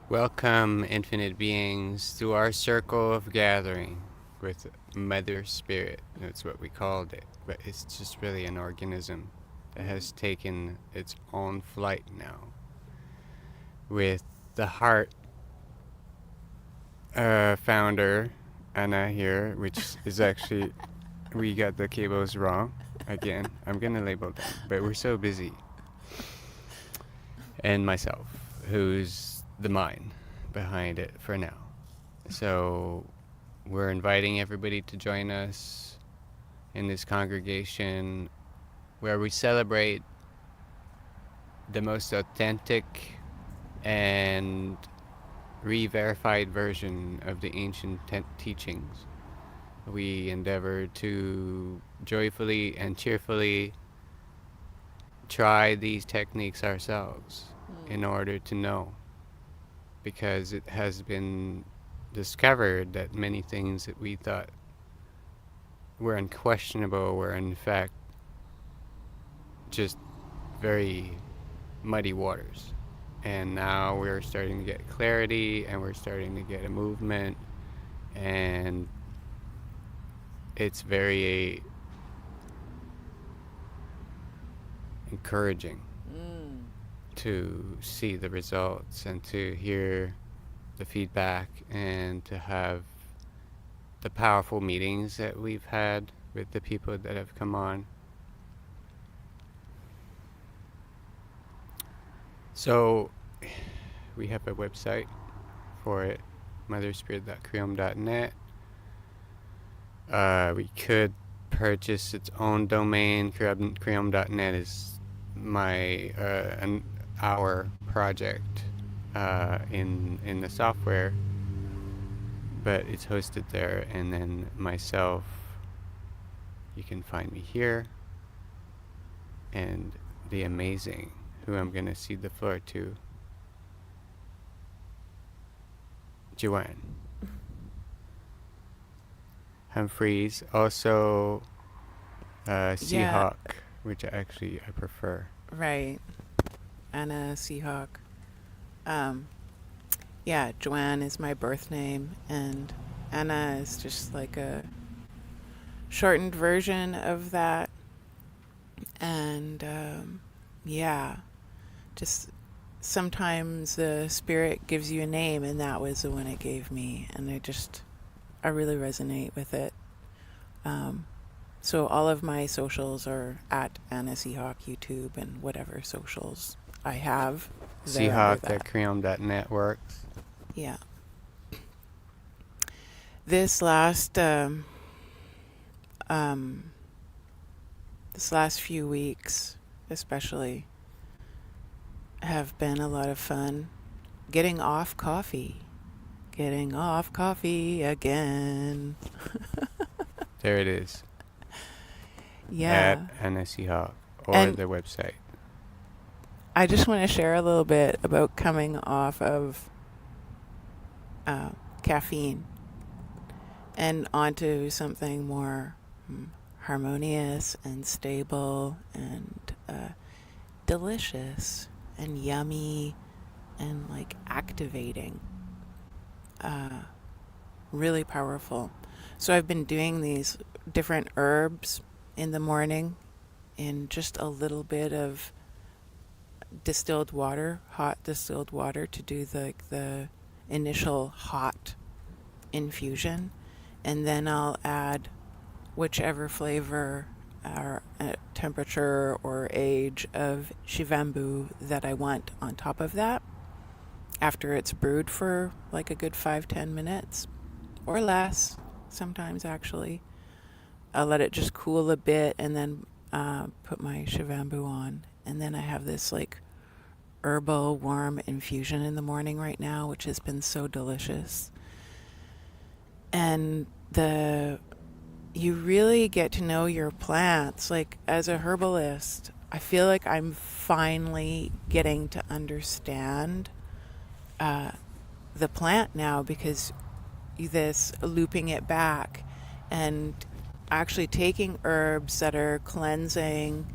Welcome, infinite beings, to our circle of gathering with Mother Spirit. That's what we called it, but it's just really an organism that has taken its own flight now. With the heart founder, Anna here, which is actually, we got the cables wrong. Again, I'm gonna label them, but we're so busy. And myself, who's the mind behind it for now. So we're inviting everybody to join us in this congregation where we celebrate the most authentic and re-verified version of the ancient teachings. We endeavor to joyfully and cheerfully try these techniques ourselves in order to know, because it has been discovered that many things that we thought were unquestionable were in fact just very muddy waters. And now we're starting to get clarity, and we're starting to get a movement, and it's very encouraging to see the results and to hear the feedback and to have the powerful meetings that we've had with the people that have come on. So we have a website for it, motherspirit.creom.net. We could purchase its own domain. Creom.net is our project in the software, but it's hosted there. And then myself, you can find me here, and the amazing, who I'm gonna cede the floor to, Joanne Humphreys, also Seahawk, which I prefer. Right. Anna Seahawk. Joanne is my birth name, and Anna is just like a shortened version of that. And just sometimes the spirit gives you a name, and that was the one it gave me, and I really resonate with it. So all of my socials are at Anna Seahawk, YouTube, and whatever socials I have. Seahawk.creom.net works. Yeah. This last few weeks, especially, have been a lot of fun. Getting off coffee again. There it is. Yeah. At Anna Seahawk, or And their website. I just want to share a little bit about coming off of caffeine and onto something more harmonious and stable and delicious and yummy and like activating. Really powerful. So I've been doing these different herbs in the morning in just a little bit of distilled water, hot distilled water, to do the initial hot infusion, and then I'll add whichever flavor or temperature or age of shivambu that I want on top of that after it's brewed for like a good 5-10 minutes or less sometimes. Actually, I'll let it just cool a bit and then put my shivambu on, and then I have this like herbal warm infusion in the morning right now, which has been so delicious. And you really get to know your plants. Like, as a herbalist, I feel like I'm finally getting to understand the plant now, because this looping it back and actually taking herbs that are cleansing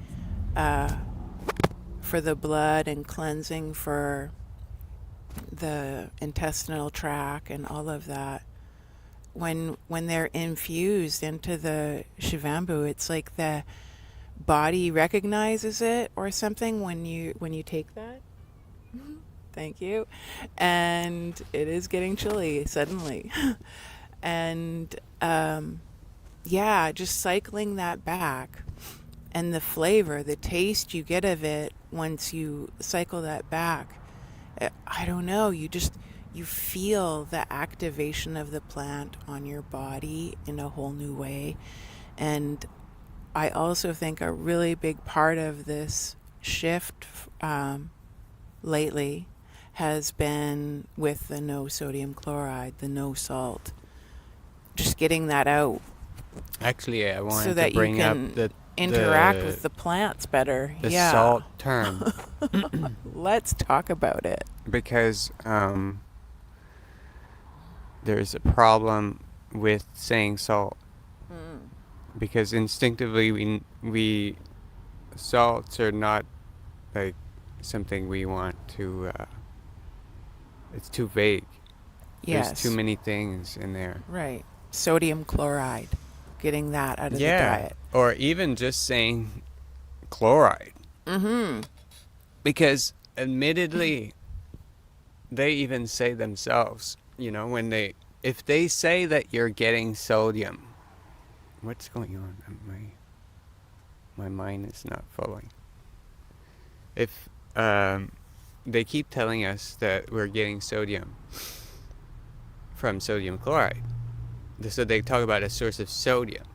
for the blood and cleansing for the intestinal tract and all of that, when they're infused into the shivambu, it's like the body recognizes it or something when you take that. Thank you. And it is getting chilly suddenly. And yeah, just cycling that back, and the flavor, the taste you get of it once you cycle that back, I don't know, you feel the activation of the plant on your body in a whole new way. And I also think a really big part of this shift lately has been with the no sodium chloride, the no salt. Just getting that out Actually, I so wanted to that you bring up can interact with the plants better. the Yeah. salt term Let's talk about it. because there's a problem with saying salt, because instinctively we salts are not like something we want to. It's too vague. Yes. There's too many things in there. Right. Sodium chloride. Getting that out of the Yeah, diet. or even just saying chloride, Mm-hmm. because admittedly, they even say themselves, if they say that you're getting sodium, what's going on? My mind is not following. If they keep telling us that we're getting sodium from sodium chloride, so they talk about a source of sodium,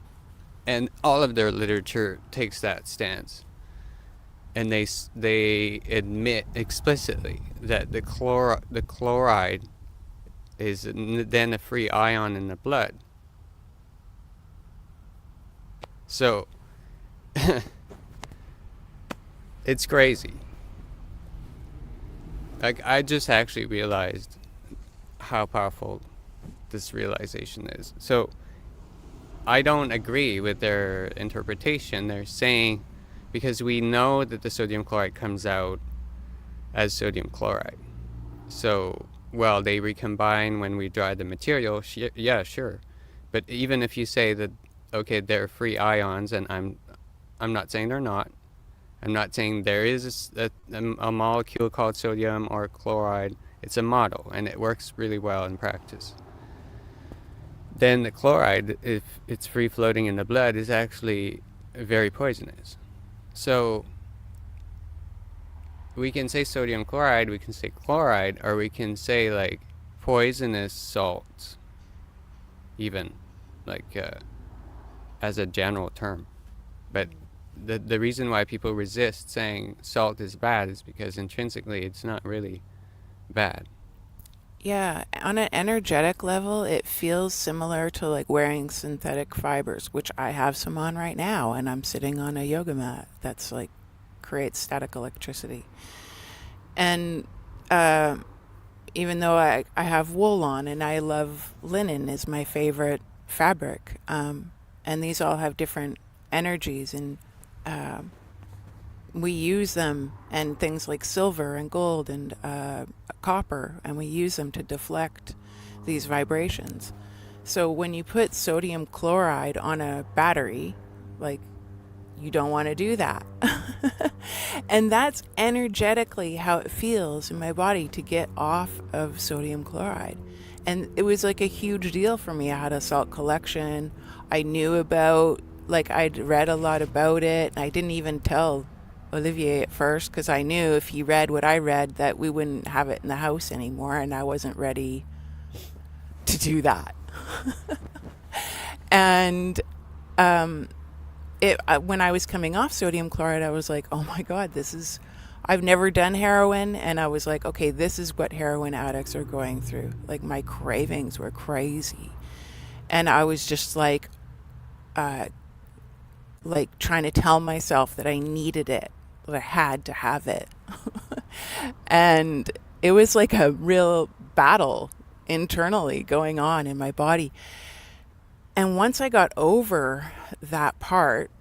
and all of their literature takes that stance, and they admit explicitly that the chloride is then a free ion in the blood. So it's crazy. Like, I just actually realized how powerful this realization is. So I don't agree with their interpretation. They're saying, because we know that the sodium chloride comes out as sodium chloride. So, well, they recombine when we dry the material. Yeah, sure. But even if you say that, okay, they're free ions, and I'm not saying they're not. I'm not saying there is a molecule called sodium or chloride. It's a model, and it works really well in practice. Then the chloride, if it's free floating in the blood, is actually very poisonous. So we can say sodium chloride, we can say chloride, or we can say like poisonous salts, even, like as a general term. But the reason why people resist saying salt is bad is because intrinsically it's not really bad. Yeah, on an energetic level, it feels similar to like wearing synthetic fibers, which I have some on right now, and I'm sitting on a yoga mat that's like creates static electricity. And even though I have wool on, and I love linen is my favorite fabric, and these all have different energies, and we use them, and things like silver and gold and copper, and we use them to deflect these vibrations. So when you put sodium chloride on a battery, like, you don't want to do that. And that's energetically how it feels in my body to get off of sodium chloride. And it was like a huge deal for me. I had a salt collection. I knew about, like, I'd read a lot about it. I didn't even tell Olivier at first, because I knew if he read what I read that we wouldn't have it in the house anymore, and I wasn't ready to do that. And when I was coming off sodium chloride, I was like, oh my God, I've never done heroin. And I was like, okay, this is what heroin addicts are going through. Like, my cravings were crazy. And I was just like trying to tell myself that I needed it, that I had to have it. And it was like a real battle internally going on in my body. And once I got over that part,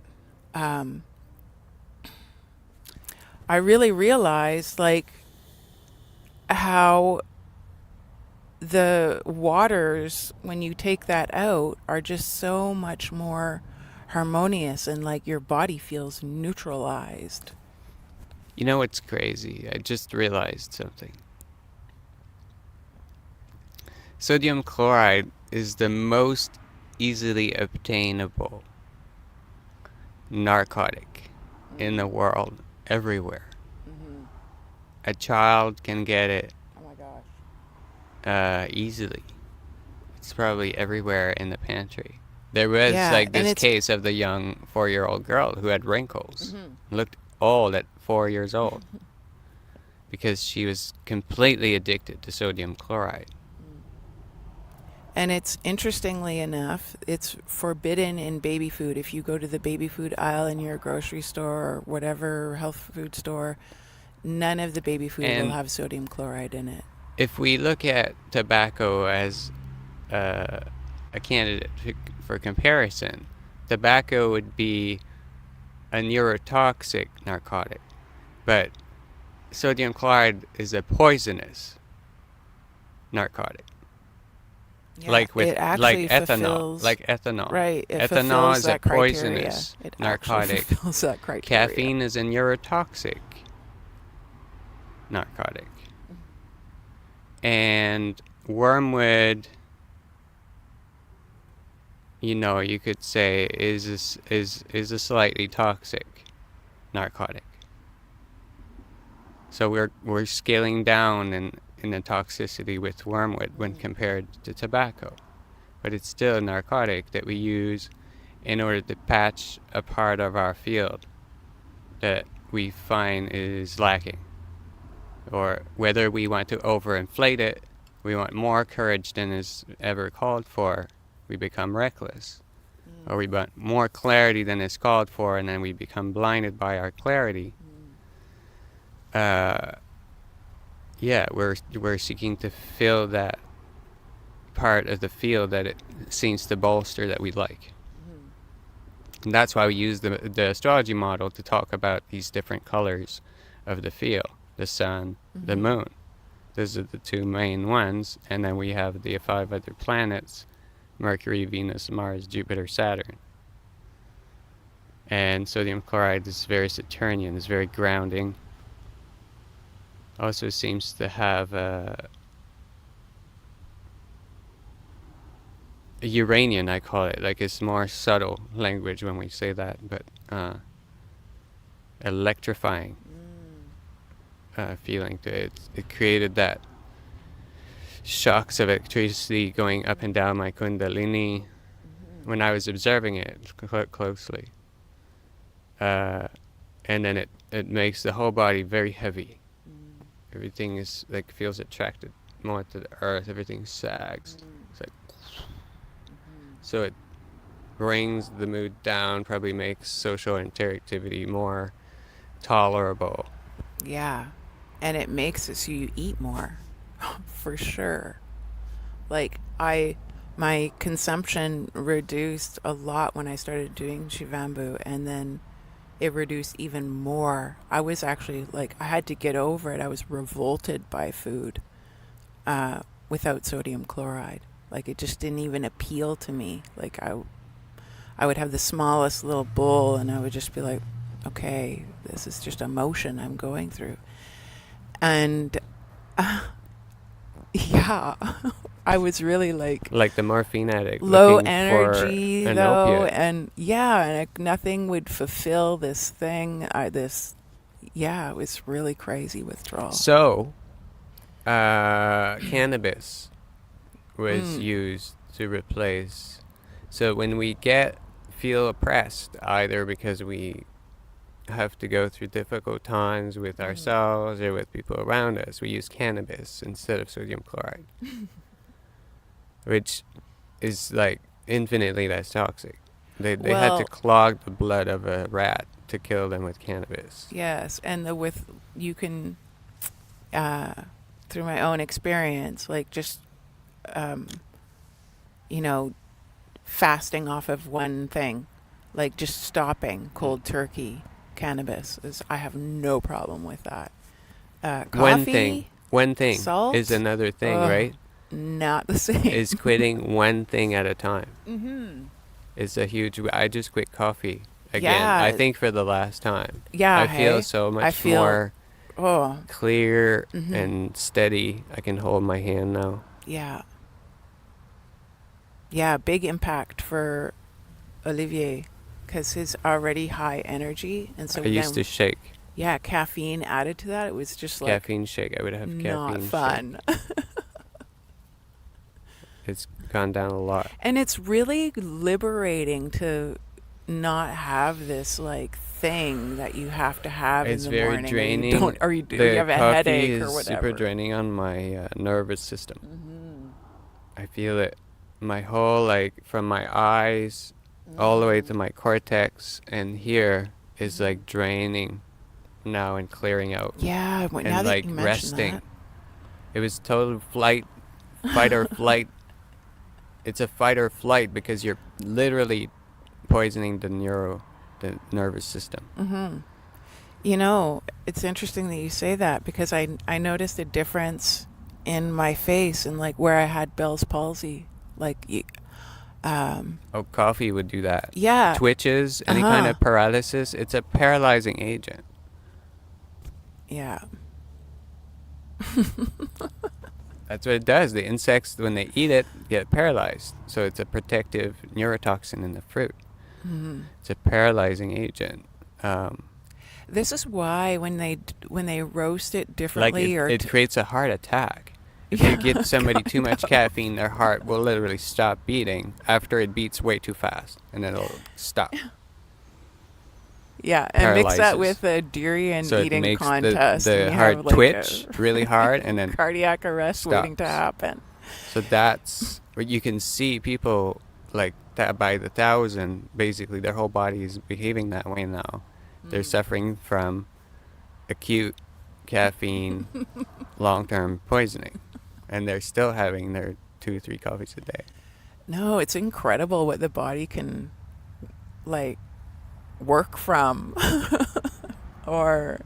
I really realized, like, how the waters, when you take that out, are just so much more harmonious, and like your body feels neutralized. You know what's crazy? I just realized something. Sodium chloride is the most easily obtainable narcotic in the world, everywhere. Mm-hmm. A child can get it Oh my gosh. easily. It's probably everywhere in the pantry. There was Yeah, like and this it's case of the young 4-year-old girl who had wrinkles, looked old at 4 years old because she was completely addicted to sodium chloride. and it's interestingly enough, it's forbidden in baby food. If you go to the baby food aisle in your grocery store or whatever health food store, none of the baby food will And have sodium chloride in it. if we look at tobacco as a candidate for comparison, tobacco would be a neurotoxic narcotic, but sodium chloride is a poisonous narcotic. Yeah, Like with it actually ethanol, fulfills like ethanol. right. It Ethanol fulfills is a that criteria. poisonous It actually narcotic. fulfills that criteria. Caffeine is a neurotoxic narcotic. And wormwood, you know, you could say is a slightly toxic narcotic. So we're scaling down in the toxicity with wormwood when compared to tobacco. But it's still a narcotic that we use in order to patch a part of our field that we find is lacking. Or whether we want to overinflate it, we want more courage than is ever called for, we become reckless. Or we want more clarity than is called for, and then we become blinded by our clarity. Yeah, we're seeking to fill that part of the field that it seems to bolster that we like. And that's why we use the astrology model to talk about these different colors of the field, the sun, the moon. Those are the two main ones, and then we have the 5 other planets, Mercury, Venus, Mars, Jupiter, Saturn. And sodium chloride is very Saturnian, is very grounding. Also seems to have a Uranian, I call it. Like, it's more subtle language when we say that, but electrifying feeling to it. It created that shocks of electricity going up and down my kundalini when I was observing it closely. And then it makes the whole body very heavy. Everything is like feels attracted more to the earth. Everything sags. It's like, so it brings the mood down, probably makes social interactivity more tolerable. Yeah, and it makes it so you eat more, for sure. Like my consumption reduced a lot when I started doing Shivambu, and then it reduced even more. I was actually like, I had to get over it. I was revolted by food without sodium chloride. Like, it just didn't even appeal to me. Like, I would have the smallest little bowl, and I would just be like, okay, this is just emotion I'm going through. And yeah, I was really like the morphine addict, low looking energy for an though, opiate. and yeah, and nothing would fulfill this thing. It was really crazy withdrawal. So, cannabis was used to replace. So when we feel oppressed, either because we have to go through difficult times with ourselves or with people around us, we use cannabis instead of sodium chloride, which is like infinitely less toxic. They had to clog the blood of a rat to kill them with cannabis. Yes, and you can, through my own experience, like just, fasting off of one thing, like just stopping cold turkey cannabis I have no problem with that. Coffee, One thing salt? is another thing, Ugh. right? not the same. is quitting one thing at a time. Mm-hmm. It's a huge. I just quit coffee again. Yeah. I think for the last time. Yeah, I feel hey? so I much feel- more Oh, clear Mhm. and steady. I can hold my hand now. yeah. Yeah, big impact for Olivier because his already high energy. And so I used to shake. yeah, caffeine added to that. It was just like Caffeine shake. I would have not caffeine fun. shake. It's gone down a lot. And it's really liberating to not have this like thing that you have to have It's in the very morning. draining. Or you, do, The you have a coffee headache is or whatever. super draining on my nervous system. Mm-hmm. I feel it. My whole, like, from my eyes all the way to my cortex and here is like draining now and clearing out. Yeah, now and that like you mention resting. that. It was total fight or flight. It's a fight or flight because you're literally poisoning the nervous system. Mm-hmm. You know, it's interesting that you say that because I noticed a difference in my face and like where I had Bell's palsy. Like, Oh, coffee would do that. yeah. Twitches, any kind Uh-huh. of paralysis. It's a paralyzing agent. Yeah. That's what it does. The insects, when they eat it, get paralyzed. So it's a protective neurotoxin in the fruit. Mm-hmm. It's a paralyzing agent. This is why when they roast it Like differently it creates a heart attack. If you give somebody too much caffeine, their heart will literally stop beating after it beats way too fast, and it'll stop. yeah, and mix that paralyzes. with a durian So it eating makes contest. the and you heart have, like, twitch a really hard, and then cardiac arrest waiting to stops. happen. so that's what you can see people like that by the thousand. Basically, their whole body is behaving that way now. They're suffering from acute caffeine, long-term poisoning, and they're still having their 2-3 coffees a day. No, it's incredible what the body can like work from. Or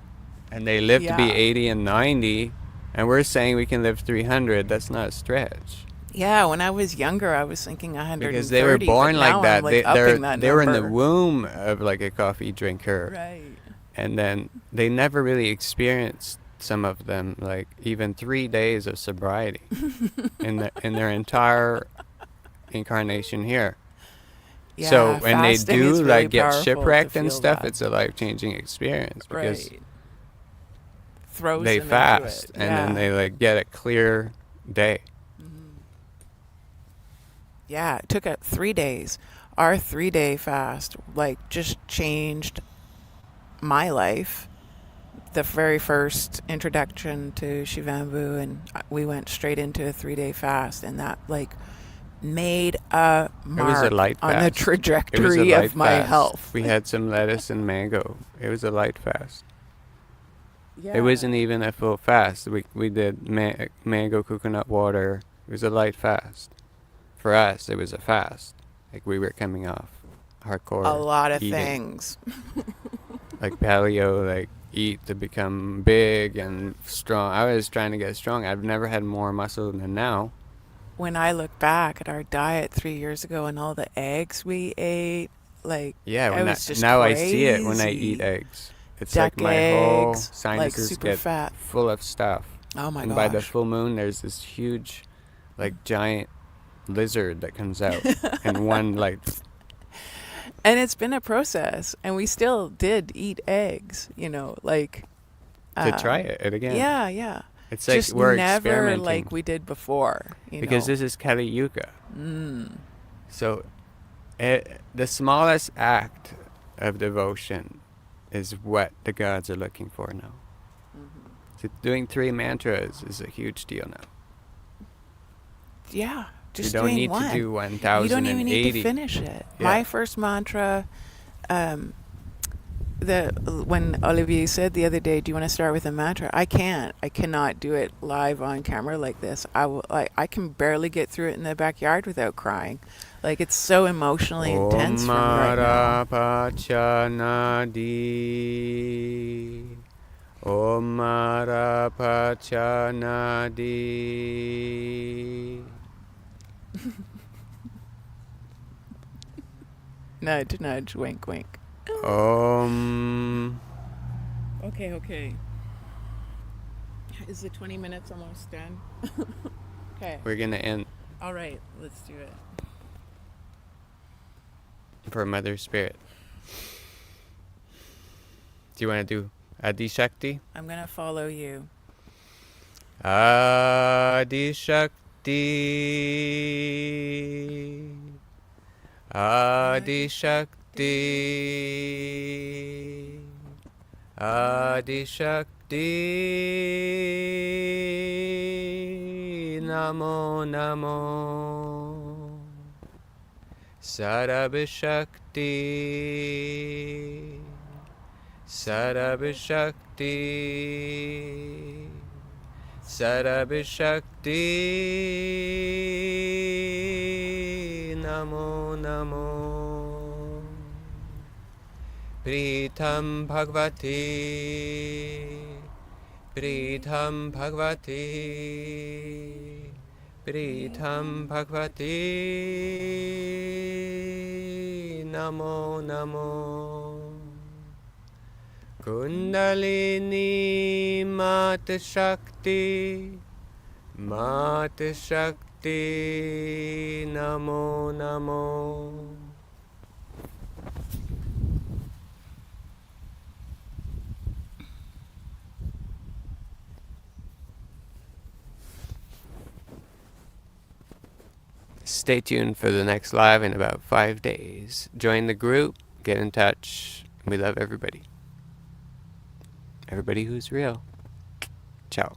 And they live to be Yeah. 80 and 90, and we're saying we can live 300. That's not a stretch. yeah, when I was younger, I was thinking 130. Because they were born but like now that. I'm, like, upping that They were in the number. womb of like a coffee drinker. Right. And then they never really experienced, some of them, like even 3 days of sobriety in their entire incarnation here. Yeah, So when they fasting do is really like get powerful to shipwrecked and feel stuff, that. it's a life-changing experience because Right. Throws they them fast into it. and yeah. then they like get a clear day. Yeah, it took 3 days. Our 3-day fast like just changed my life. The very first introduction to Shivambu, and we went straight into a 3-day fast, and that like made a It was a mark light on the fast. It was a trajectory light of my fast. health. We had some lettuce and mango. It was a light fast. Yeah. It wasn't even a full fast. We did mango coconut water. It was a light fast. For us, it was a fast. Like we were coming off hardcore. a lot of eating. things. Like paleo, like eat to become big and strong. I was trying to get strong. I've never had more muscle than now. When I look back at our diet 3 years ago and all the eggs we ate, like Yeah, it when was just now I see it when I crazy. eat eggs. It's Duck like my whole eggs, like sinuses super get fat. full of stuff. Oh my And gosh. by the full moon, there's this huge, like giant lizard that comes out, and one like And it's been a process, and we still did eat eggs, like to try it again. Yeah, yeah. It's like Just we're never experimenting like we did before, because this is Kali Yuga. Mm. So, the smallest act of devotion is what the gods are looking for now. Mm-hmm. So doing 3 mantras is a huge deal now. Yeah, You just don't doing need one. to do You 1,080. don't even need to finish it. Yeah. My first mantra, when Olivier said the other day, "Do you want to start with a mantra?" I can't. I cannot do it live on camera like this. I can barely get through it in the backyard without crying. Like it's so emotionally intense for me right now. Om Mara Pachanadi Om Mara Pachanadi. Nudge, nudge, wink, wink. Om. Okay. Is the 20 minutes almost done? Okay. We're gonna end All right, let's do it. for Mother Spirit. Do you want to do Adi Shakti? I'm going to follow you. Adi Shakti. Adi Shakti. Adi Shakti. Namo Namo. Sarabhashakti. Sarabhashakti. Sarabhashakti. Namo Namo. Pritham Bhagavati. Pritham Bhagavati. Pritham Bhagavati. Namo Namo. Kundalini Mata Shakti. Mata Shakti. Namo Namo. Stay tuned for the next live in about 5 days. Join the group, get in touch. We love everybody. Everybody who's real. Ciao.